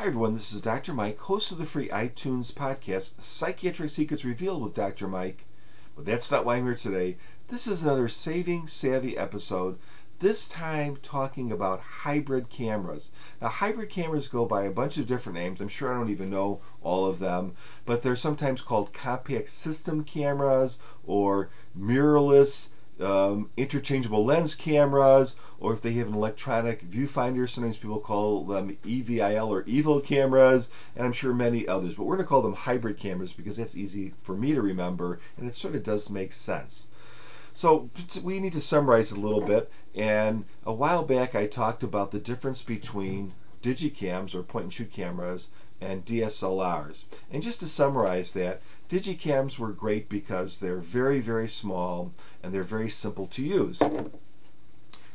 Hi everyone, this is Dr. Mike, host of the free iTunes podcast, Psychiatric Secrets Revealed with Dr. Mike. But that's not why I'm here today. This is another Saving Savvy episode, this time talking about hybrid cameras. Now, hybrid cameras go by a bunch of different names. I'm sure I don't even know all of them, but they're sometimes called compact system cameras or mirrorless interchangeable lens cameras, or if they have an electronic viewfinder, sometimes people call them EVIL or evil cameras, and I'm sure many others. But we're going to call them hybrid cameras because that's easy for me to remember, and it sort of does make sense. So we need to summarize it a little bit, and a while back I talked about the difference between digicams or point and shoot cameras and DSLRs. And just to summarize that, digicams were great because they're very, very small and they're very simple to use.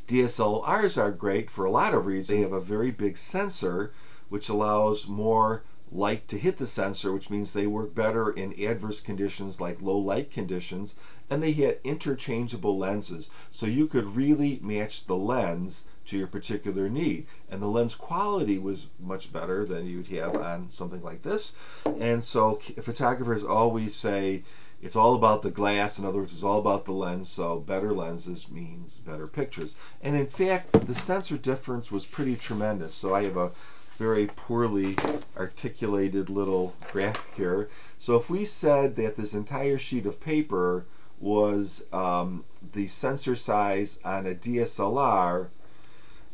DSLRs are great for a lot of reasons. They have a very big sensor which allows more light to hit the sensor, which means they work better in adverse conditions like low light conditions, and they had interchangeable lenses, so you could really match the lens to your particular need, and the lens quality was much better than you'd have on something like this. And so photographers always say it's all about the glass. In other words, it's all about the lens, so better lenses means better pictures. And in fact, the sensor difference was pretty tremendous. So I have a very poorly articulated little graph here. So if we said that this entire sheet of paper was the sensor size on a DSLR,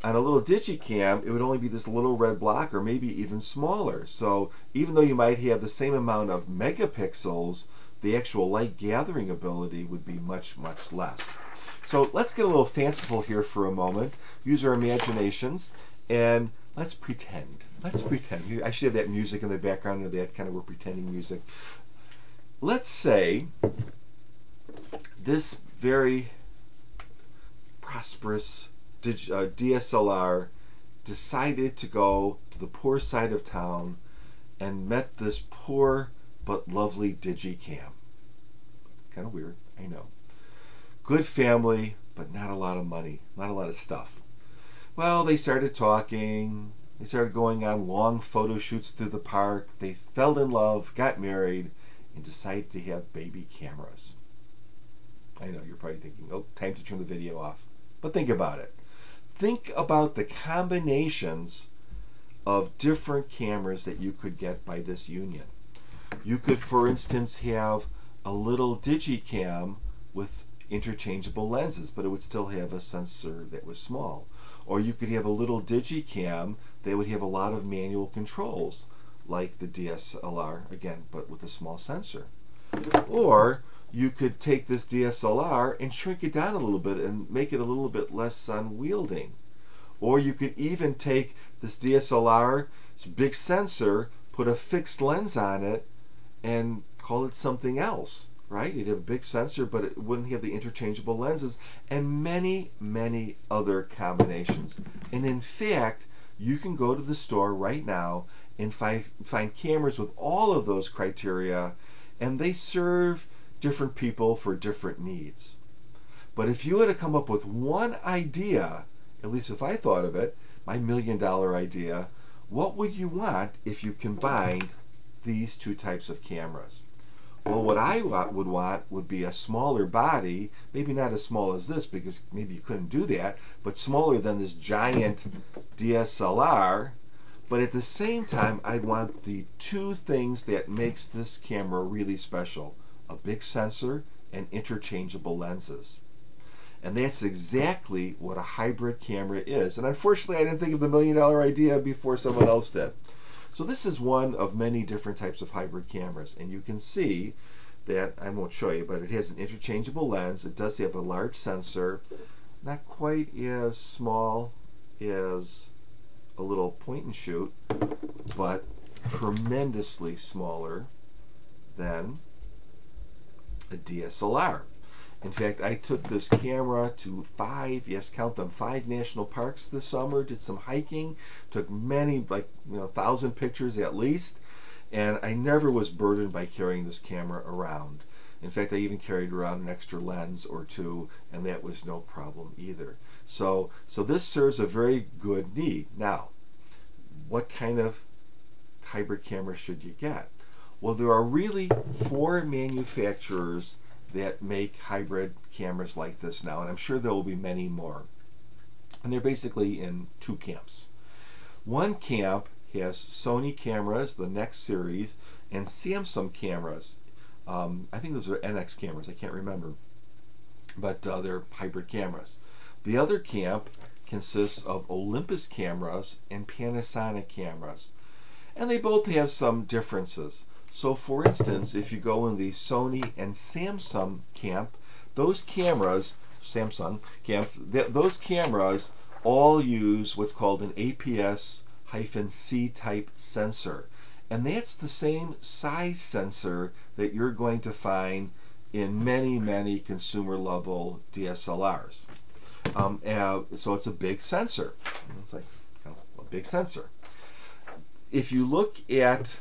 on a little digicam it would only be this little red block, or maybe even smaller. So even though you might have the same amount of megapixels, the actual light gathering ability would be much, much less. So let's get a little fanciful here for a moment, use our imaginations, and let's pretend. Let's pretend. I should have that music in the background, or that kind of we're pretending music. Let's say this very prosperous DSLR decided to go to the poor side of town and met this poor but lovely digicam. Kind of weird, I know. Good family, but not a lot of money, not a lot of stuff. Well, they started talking, they started going on long photo shoots through the park, they fell in love, got married, and decided to have baby cameras. I know, you're probably thinking, oh, time to turn the video off. But think about it. Think about the combinations of different cameras that you could get by this union. You could, for instance, have a little digicam with interchangeable lenses, but it would still have a sensor that was small. Or you could have a little digicam that would have a lot of manual controls, like the DSLR, again, but with a small sensor. Or you could take this DSLR and shrink it down a little bit and make it a little bit less unwielding. Or you could even take this DSLR, this big sensor, put a fixed lens on it, and call it something else, right? You'd have a big sensor, but it wouldn't have the interchangeable lenses, and many, many other combinations. And in fact, you can go to the store right now and find cameras with all of those criteria, and they serve different people for different needs. But if you had to come up with one idea, at least if I thought of it, my $1 million idea, what would you want if you combined these two types of cameras? Well, what I would want would be a smaller body, maybe not as small as this because maybe you couldn't do that, but smaller than this giant DSLR. But at the same time, I'd want the two things that makes this camera really special: a big sensor and interchangeable lenses. And that's exactly what a hybrid camera is. And unfortunately, I didn't think of the $1 million idea before someone else did. So this is one of many different types of hybrid cameras. And you can see that, I won't show you, but it has an interchangeable lens. It does have a large sensor, not quite as small as a little point and shoot, but tremendously smaller than a DSLR. In fact, I took this camera to 5, yes, count them, 5 national parks this summer, did some hiking, took many, like, 1,000 pictures at least, and I never was burdened by carrying this camera around. In fact, I even carried around an extra lens or two, and that was no problem either. So this serves a very good need. Now, what kind of hybrid camera should you get? Well, there are really 4 manufacturers that make hybrid cameras like this now, and I'm sure there will be many more. And they're basically in 2 camps. One camp has Sony cameras, the next series, and Samsung cameras. I think those are NX cameras, I can't remember. But they're hybrid cameras. The other camp consists of Olympus cameras and Panasonic cameras. And they both have some differences. So for instance, if you go in the Sony and Samsung camp, those cameras, Samsung camps, those cameras all use what's called an APS-C type sensor. And that's the same size sensor that you're going to find in many, many consumer level DSLRs. So it's a big sensor. It's like kind of a big sensor. If you look at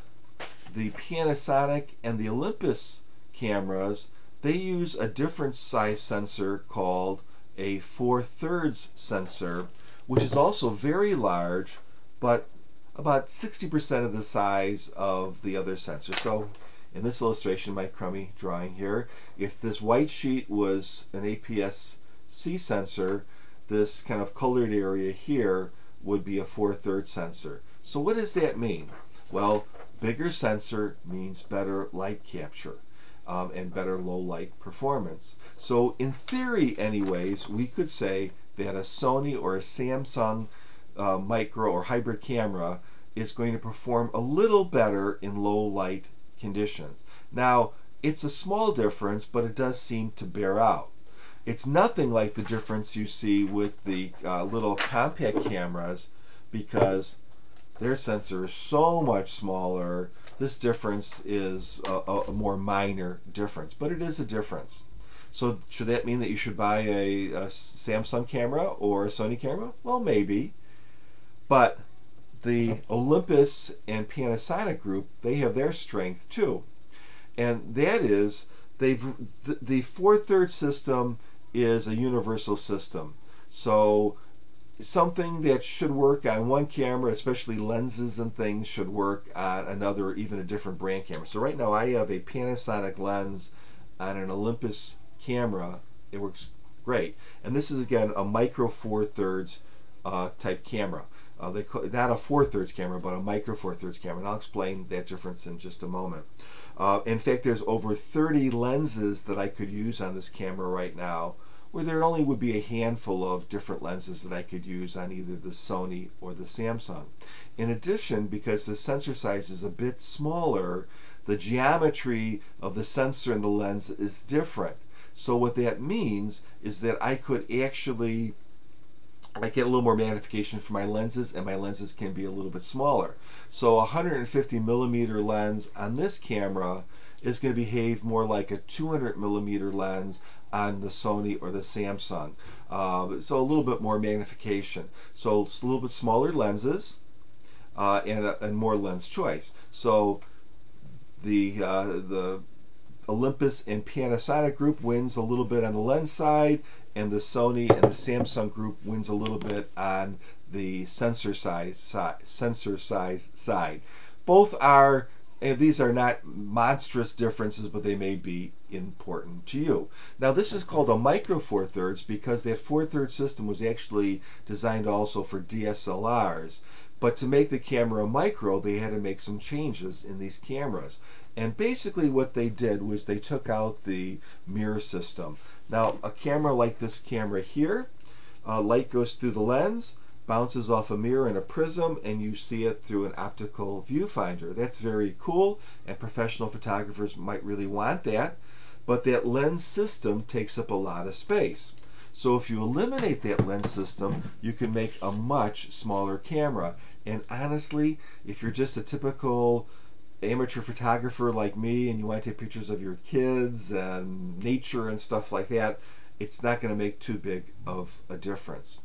the Panasonic and the Olympus cameras, they use a different size sensor called a 4/3 sensor, which is also very large, but about 60% of the size of the other sensor. So in this illustration, my crummy drawing here, if this white sheet was an APS-C sensor, this kind of colored area here would be a 4/3 sensor. So what does that mean? Well, bigger sensor means better light capture and better low light performance. So in theory anyways, we could say that a Sony or a Samsung micro or hybrid camera is going to perform a little better in low light conditions. Now, it's a small difference, but it does seem to bear out. It's nothing like the difference you see with the little compact cameras, because their sensor is so much smaller. This difference is a more minor difference, but it is a difference. So should that mean that you should buy a Samsung camera or a Sony camera? Well, maybe. But the Olympus and Panasonic group, they have their strength too. And that is, the 4/3 system is a universal system. So something that should work on one camera, especially lenses and things, should work on another, even a different brand camera. So right now I have a Panasonic lens on an Olympus camera. It works great. And this is again a micro 4/3 type camera. They call it not a 4/3 camera, but a micro 4/3 camera, and I'll explain that difference in just a moment. In fact, there's over 30 lenses that I could use on this camera right now, where there only would be a handful of different lenses that I could use on either the Sony or the Samsung. In addition, because the sensor size is a bit smaller, the geometry of the sensor and the lens is different. So what that means is that I could actually get a little more magnification for my lenses, and my lenses can be a little bit smaller. So a 150 millimeter lens on this camera is going to behave more like a 200 millimeter lens on the Sony or the Samsung. So a little bit more magnification. So it's a little bit smaller lenses and more lens choice. So the Olympus and Panasonic group wins a little bit on the lens side, and the Sony and the Samsung group wins a little bit on the sensor size side. Both are, and these are not monstrous differences, but they may be important to you. Now this is called a micro 4/3 because that 4/3 system was actually designed also for DSLRs. But to make the camera micro, they had to make some changes in these cameras. And basically what they did was they took out the mirror system. Now a camera like this camera here, light goes through the lens, bounces off a mirror and a prism, and you see it through an optical viewfinder. That's very cool, and professional photographers might really want that, but that lens system takes up a lot of space. So if you eliminate that lens system, you can make a much smaller camera. And honestly, if you're just a typical amateur photographer like me and you want to take pictures of your kids and nature and stuff like that, it's not going to make too big of a difference.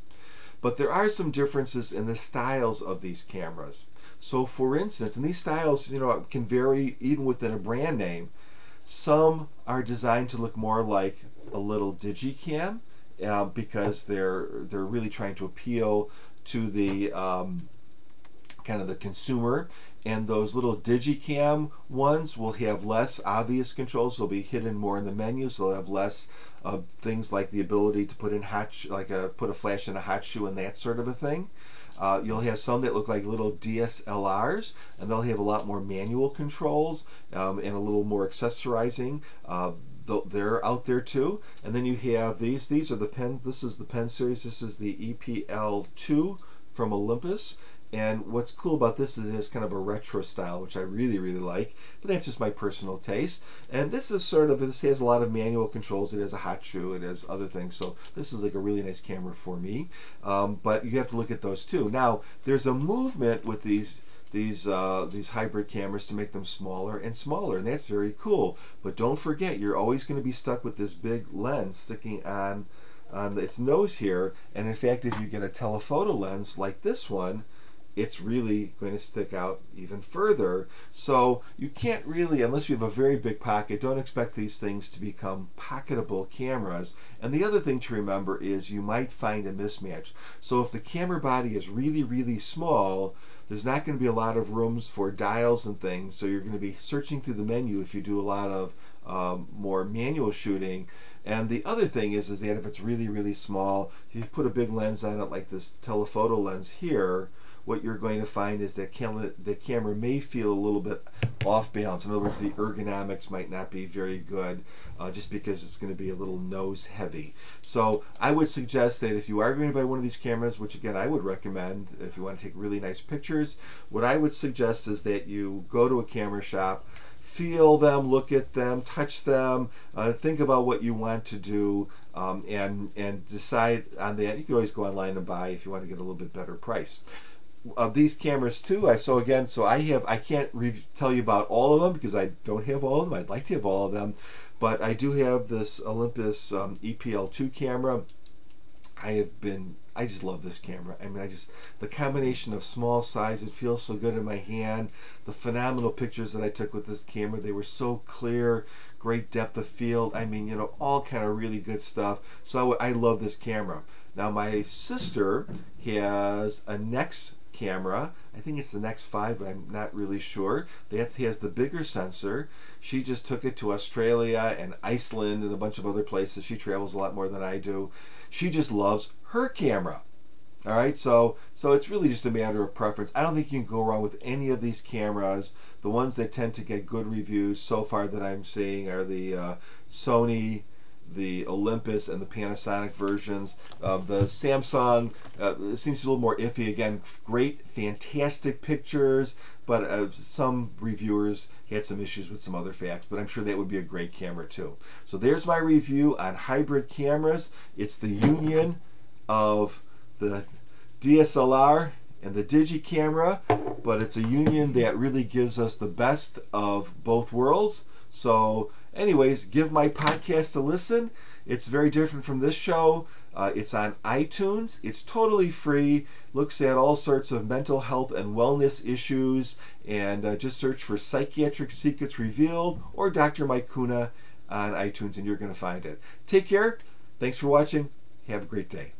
But there are some differences in the styles of these cameras. So for instance, and these styles, can vary even within a brand name. Some are designed to look more like a little digicam because they're really trying to appeal to the kind of the consumer, and those little digicam ones will have less obvious controls. They'll be hidden more in the menus. They'll have less things like the ability to put in put a flash in a hot shoe and that sort of a thing. You'll have some that look like little DSLRs, and they'll have a lot more manual controls and a little more accessorizing. They're out there too. And then you have these. These are the pens. This is the pen series. This is the EPL2 from Olympus. And what's cool about this is it has kind of a retro style, which I really, really like. But that's just my personal taste. And this is this has a lot of manual controls. It has a hot shoe. It has other things. So this is like a really nice camera for me. But you have to look at those too. Now, there's a movement with these hybrid cameras to make them smaller and smaller, and that's very cool. But don't forget, you're always going to be stuck with this big lens sticking on its nose here. And in fact, if you get a telephoto lens like this one, it's really going to stick out even further. So you can't really, unless you have a very big pocket, don't expect these things to become pocketable cameras. And the other thing to remember is you might find a mismatch. So if the camera body is really, really small, there's not going to be a lot of rooms for dials and things. So you're going to be searching through the menu if you do a lot of more manual shooting. And the other thing is that if it's really, really small, if you put a big lens on it like this telephoto lens here, what you're going to find is that the camera may feel a little bit off balance. In other words, the ergonomics might not be very good just because it's going to be a little nose heavy. So I would suggest that if you are going to buy one of these cameras, which again I would recommend if you want to take really nice pictures, what I would suggest is that you go to a camera shop, feel them, look at them, touch them, think about what you want to do, and decide on that. You can always go online and buy if you want to get a little bit better price. These cameras too, I can't tell you about all of them because I don't have all of them. I'd like to have all of them, but I do have this Olympus EPL2 camera. I just love this camera. I mean, the combination of small size, it feels so good in my hand. The phenomenal pictures that I took with this camera, they were so clear, great depth of field. I mean, all kind of really good stuff. So I love this camera. Now, my sister has a Nex camera. I think it's the Nex 5, but I'm not really sure. That has the bigger sensor. She just took it to Australia and Iceland and a bunch of other places. She travels a lot more than I do. She just loves her camera. All right, so it's really just a matter of preference. I don't think you can go wrong with any of these cameras. The ones that tend to get good reviews so far that I'm seeing are the Sony, the Olympus, and the Panasonic versions. The Samsung it seems a little more iffy. Again, great, fantastic pictures, but some reviewers had some issues with some other facts, but I'm sure that would be a great camera too. So there's my review on hybrid cameras. It's the union of the DSLR and the Digi camera, but it's a union that really gives us the best of both worlds. So anyways, give my podcast a listen. It's very different from this show. It's on iTunes. It's totally free. Looks at all sorts of mental health and wellness issues. And just search for Psychiatric Secrets Revealed or Dr. Mike Kuna on iTunes and you're going to find it. Take care. Thanks for watching. Have a great day.